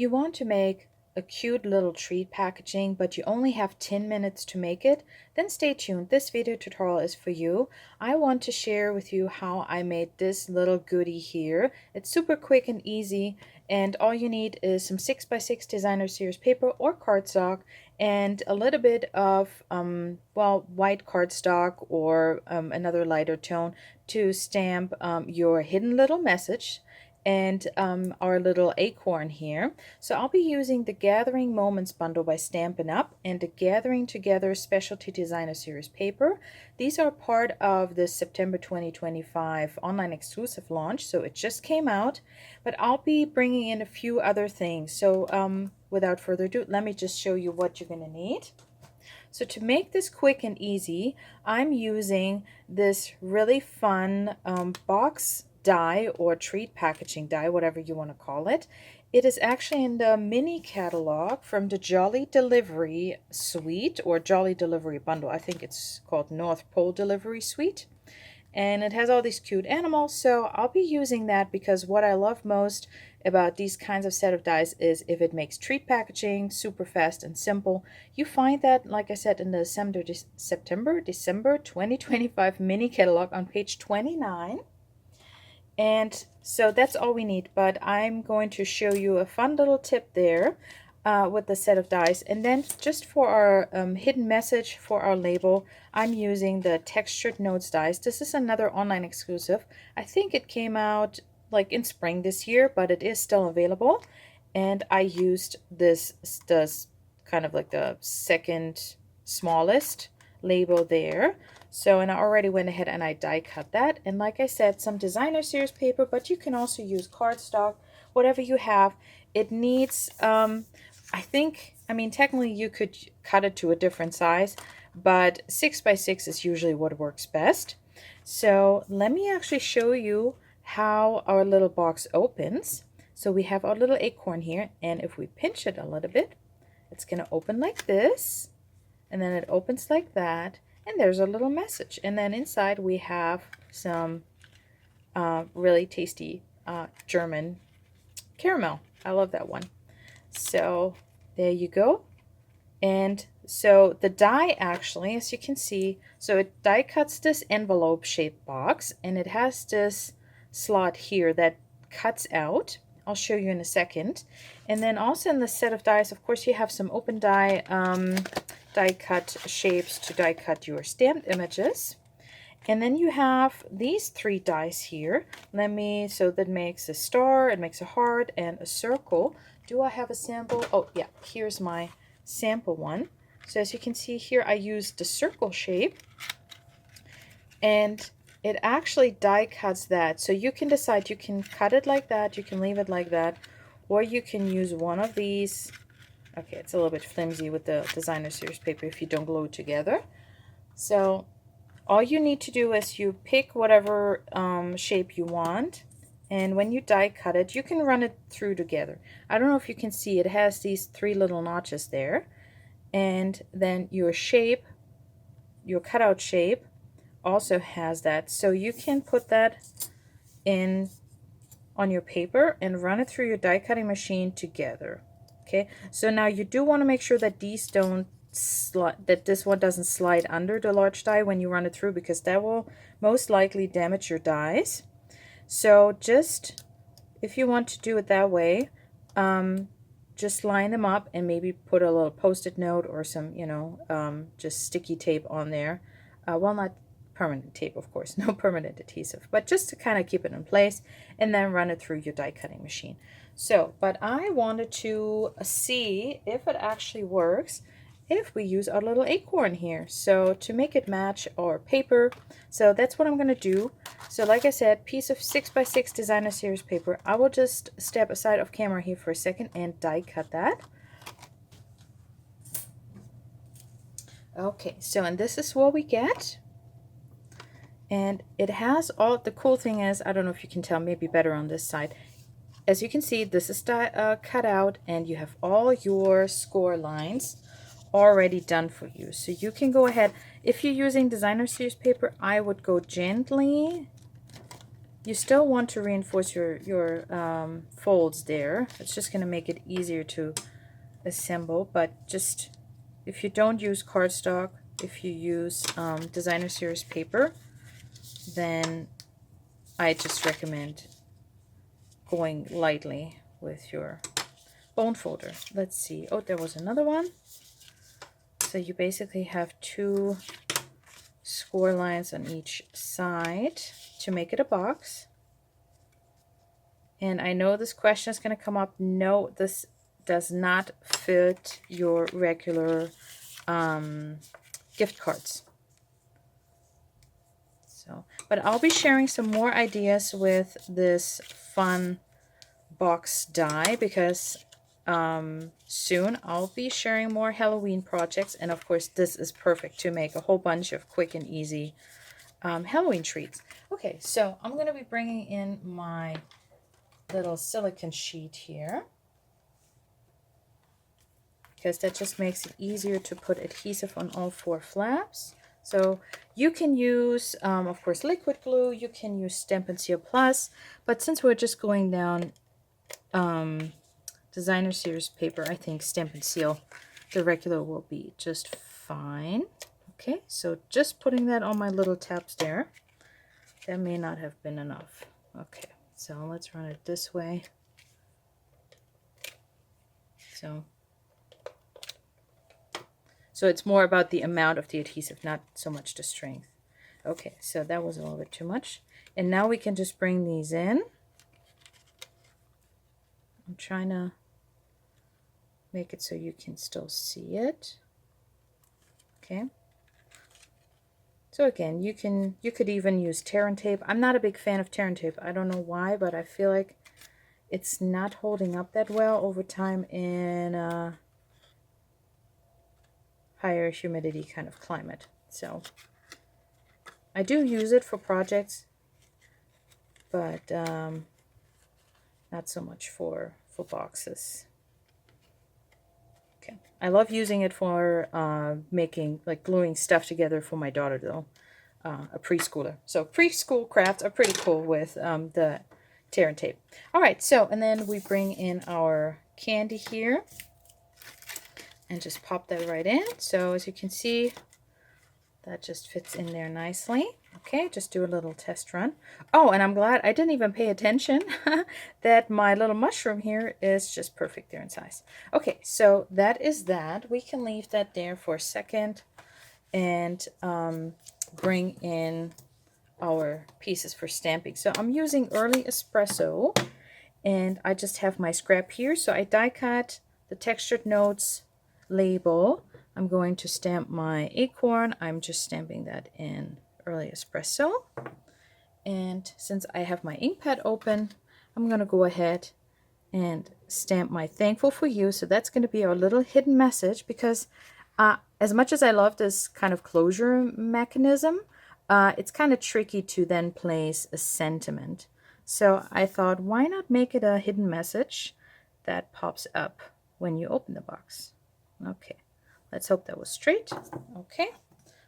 you want to make a cute little treat packaging, but you only have 10 minutes to make it, then stay tuned. This video tutorial is for you. I want to share with you how I made this little goodie here. It's super quick and easy, and all you need is some 6x6 designer series paper or cardstock and a little bit of well, white cardstock or another lighter tone to stamp your hidden little message and our little acorn here. So I'll be using the Gathering Moments bundle by Stampin' Up and the Gathering Together Specialty Designer Series paper. These are part of the September 2025 online exclusive launch, so it just came out, but I'll be bringing in a few other things. So without further ado, let me just show you what you're going to need. So to make this quick and easy, I'm using this really fun box die or treat packaging die, whatever you want to call it. It is actually in the mini catalog from the Jolly Delivery Suite or Jolly Delivery Bundle. I think it's called North Pole Delivery Suite. And it has all these cute animals, so I'll be using that because what I love most about these kinds of set of dies is if it makes treat packaging super fast and simple. You find that, like I said, in the December 2025 mini catalog on page 29. And so that's all we need, but I'm going to show you a fun little tip there with the set of dies. And then just for our hidden message for our label, I'm using the Textured Notes dies. This is another online exclusive. I think it came out like in spring this year, but it is still available. And I used this kind of like the second smallest label there. So, and I already went ahead and I die cut that. And like I said, some designer series paper, but you can also use cardstock, whatever you have. It needs, I mean, technically you could cut it to a different size, but 6x6 is usually what works best. So let me actually show you how our little box opens. So we have our little acorn here, and if we pinch it a little bit, it's going to open like this, and then it opens like that. And there's a little message. And then inside we have some really tasty German caramel. I love that one. So there you go. And so the die actually, as you can see, so it die cuts this envelope shaped box, and it has this slot here that cuts out. I'll show you in a second. And then also in the set of dies, of course, you have some open die die cut shapes to die cut your stamped images. And then you have these three dies here. So that makes a star, it makes a heart, and a circle. Do I have a sample? Oh yeah, here's my sample one. So as you can see here, I used the circle shape, and it actually die cuts that. So you can decide, you can cut it like that, you can leave it like that, or you can use one of these. Okay, it's a little bit flimsy with the designer series paper if you don't glue it together. So all you need to do is you pick whatever shape you want, and when you die cut it, you can run it through together. I don't know if you can see, it has these three little notches there, and then your shape, your cutout shape, also has that. So you can put that in on your paper and run it through your die cutting machine together. Okay, so now you do want to make sure that these don't slide, that this one doesn't slide under the large die when you run it through, because that will most likely damage your dies. So just, if you want to do it that way, just line them up and maybe put a little post-it note or some, just sticky tape on there. Well, not permanent tape, of course, no permanent adhesive, but just to kind of keep it in place, and then run it through your die cutting machine. So, but I wanted to see if it actually works if we use our little acorn here. So to make it match our paper, so that's what I'm going to do. So like I said, piece of 6x6 designer series paper. I will just step aside of camera here for a second and die cut that. Okay, so and this is what we get. And it has all, the cool thing is, I don't know if you can tell, maybe better on this side. As you can see, this is cut out, and you have all your score lines already done for you. So you can go ahead, if you're using designer series paper, I would go gently you still want to reinforce your folds there. It's just going to make it easier to assemble, but just if you don't use cardstock, if you use designer series paper, then I just recommend going lightly with your bone folder. Let's see. Oh, there was another one. So you basically have 2 score lines on each side to make it a box. And I know this question is going to come up. No, this does not fit your regular gift cards. So, but I'll be sharing some more ideas with this fun box die, because soon I'll be sharing more Halloween projects, and of course this is perfect to make a whole bunch of quick and easy Halloween treats. Okay, so I'm going to be bringing in my little silicone sheet here, because that just makes it easier to put adhesive on all 4 flaps. So you can use, of course, liquid glue, you can use Stampin' Seal Plus, but since we're just going down designer series paper, I think Stampin' Seal, the regular, will be just fine. Okay, so just putting that on my little tabs there. That may not have been enough. Okay, so let's run it this way. So it's more about the amount of the adhesive, not so much the strength. Okay, so that was a little bit too much. And now we can just bring these in. I'm trying to make it so you can still see it. Okay. So again, you could even use tear and tape. I'm not a big fan of tear and tape. I don't know why, but I feel like it's not holding up that well over time in a higher humidity kind of climate. So I do use it for projects, but not so much for boxes. Okay, I love using it for making, like, gluing stuff together for my daughter, though, a preschooler. So preschool crafts are pretty cool with the tear and tape. All right, so, and then we bring in our candy here and just pop that right in. So as you can see, that just fits in there nicely. Okay, just do a little test run. Oh, and I'm glad I didn't even pay attention that my little mushroom here is just perfect there in size. Okay, so that is that. We can leave that there for a second and bring in our pieces for stamping. So I'm using early espresso, and I just have my scrap here. So I die cut the textured notes label. I'm going to stamp my acorn. I'm just stamping that in early espresso. And since I have my ink pad open, I'm going to go ahead and stamp my thankful for you. So that's going to be our little hidden message, because as much as I love this kind of closure mechanism, it's kind of tricky to then place a sentiment. So I thought, why not make it a hidden message that pops up when you open the box? Okay, let's hope that was straight. Okay,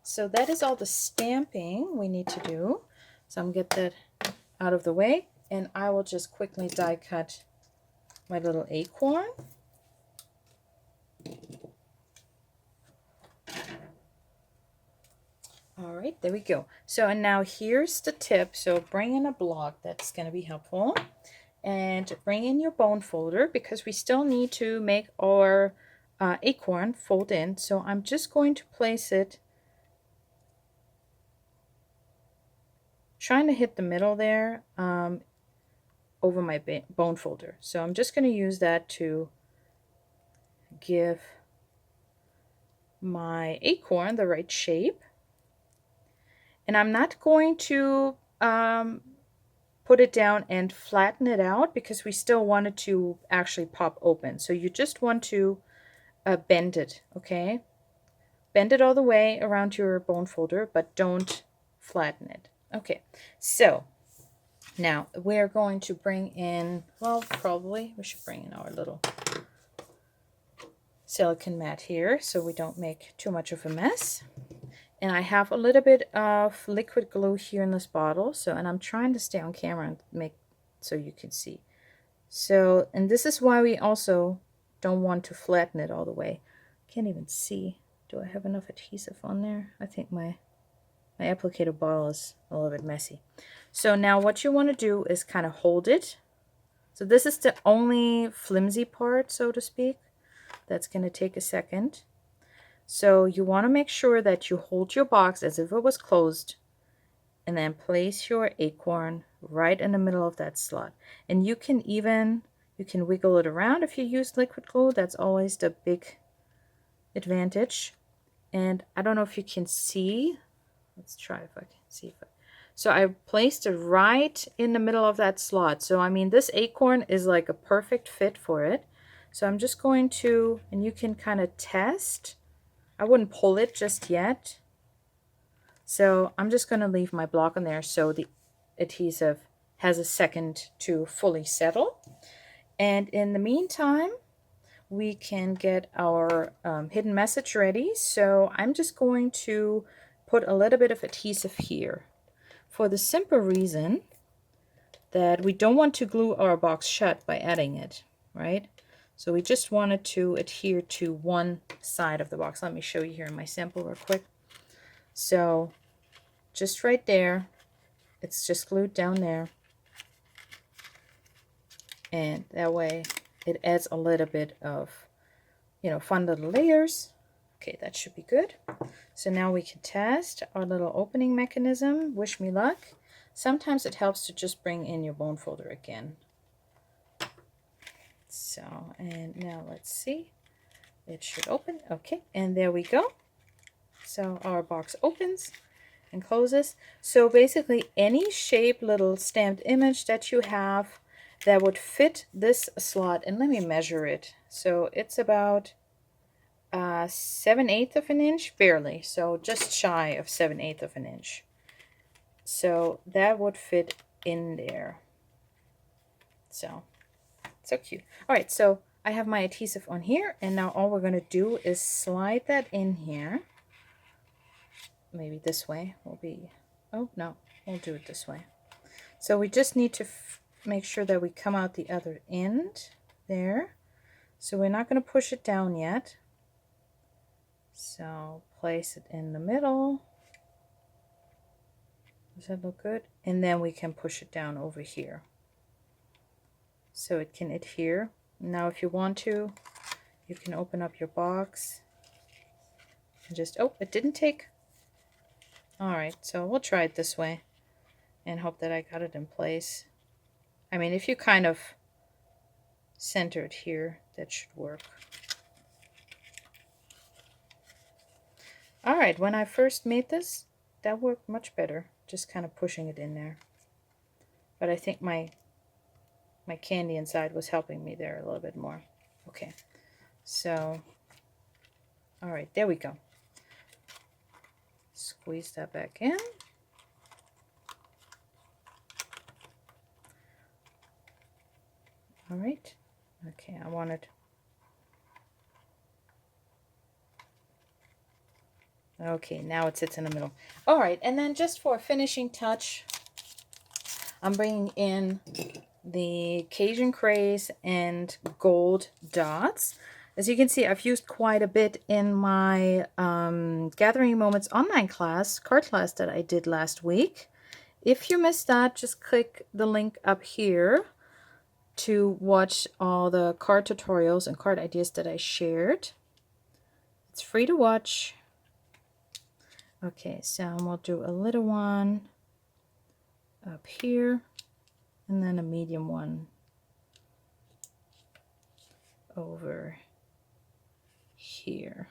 so that is all the stamping we need to do. So I'm going to get that out of the way, and I will just quickly die cut my little acorn. All right, there we go. So, and now here's the tip. So bring in a block, that's going to be helpful. And bring in your bone folder, because we still need to make our acorn fold in. So I'm just going to place it, trying to hit the middle there, over my bone folder. So I'm just going to use that to give my acorn the right shape. And I'm not going to put it down and flatten it out, because we still want it to actually pop open. So you just want to bend it, okay? Bend it all the way around your bone folder, but don't flatten it. Okay, so now we're going to bring in, well, probably we should bring in our little silicone mat here so we don't make too much of a mess. And I have a little bit of liquid glue here in this bottle. So, and I'm trying to stay on camera and make so you can see. So, and this is why we also don't want to flatten it all the way. Can't even see. Do I have enough adhesive on there? I think my applicator bottle is a little bit messy. So now what you want to do is kind of hold it. So this is the only flimsy part, so to speak. That's going to take a second. So you want to make sure that you hold your box as if it was closed, and then place your acorn right in the middle of that slot. And you can wiggle it around if you use liquid glue. That's always the big advantage. And I don't know if you can see. Let's try if I can see. So I placed it right in the middle of that slot. So I mean, this acorn is like a perfect fit for it. So I'm just going to, and you can kind of test. I wouldn't pull it just yet. So I'm just going to leave my block on there so the adhesive has a second to fully settle. And in the meantime, we can get our hidden message ready. So I'm just going to put a little bit of adhesive here for the simple reason that we don't want to glue our box shut by adding it, right? So we just wanted to adhere to one side of the box. Let me show you here in my sample real quick. So just right there, it's just glued down there. And that way it adds a little bit of, fun little layers. Okay, that should be good. So now we can test our little opening mechanism. Wish me luck. Sometimes it helps to just bring in your bone folder again. So, and now let's see. It should open. Okay, and there we go. So our box opens and closes. So basically any shaped little stamped image that you have that would fit this slot, and let me measure it. So it's about 7/8 of an inch, barely, so just shy of 7/8 of an inch. So that would fit in there. So cute. All right, so I have my adhesive on here, and now all we're going to do is slide that in here. Maybe this way will be, oh no, we'll do it this way. So we just need to make sure that we come out the other end there. So we're not going to push it down yet. So place it in the middle. Does that look good? And then we can push it down over here so it can adhere. Now if you want to, you can open up your box and just, oh, it didn't take. All right, so we'll try it this way and hope that I got it in place. I mean, if you kind of center it here, that should work. All right, when I first made this, that worked much better, just kind of pushing it in there. But I think my candy inside was helping me there a little bit more. Okay, so, all right, there we go. Squeeze that back in. All right, okay, I wanted. Okay, now it sits in the middle. All right, and then just for a finishing touch, I'm bringing in the Cajun Craze and Gold Dots. As you can see, I've used quite a bit in my Gathering Moments online class, card class that I did last week. If you missed that, just click the link up here to watch all the card tutorials and card ideas that I shared. It's free to watch. Okay, so we'll do a little one up here, and then a medium one over here.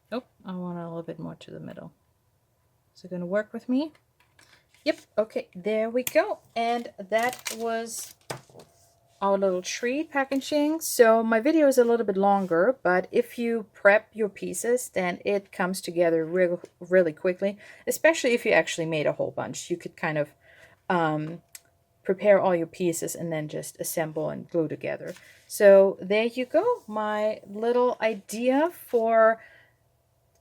Oh, I want a little bit more to the middle. Is it going to work with me? Yep, okay, there we go. And that was our little treat packaging. So my video is a little bit longer, but if you prep your pieces, then it comes together really quickly, especially if you actually made a whole bunch. You could kind of prepare all your pieces and then just assemble and glue together. So there you go, my little idea for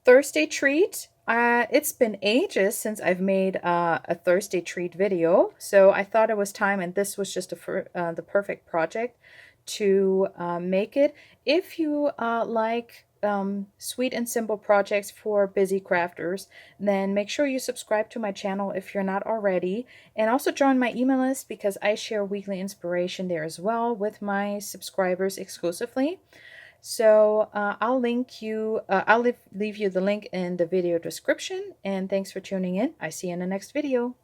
Thursday treat. It's been ages since I've made a Thursday treat video, so I thought it was time, and this was just the perfect project to make it. If you like sweet and simple projects for busy crafters, then make sure you subscribe to my channel if you're not already, and also join my email list because I share weekly inspiration there as well with my subscribers exclusively. So I'll leave you the link in the video description, and thanks for tuning in. I see you in the next video.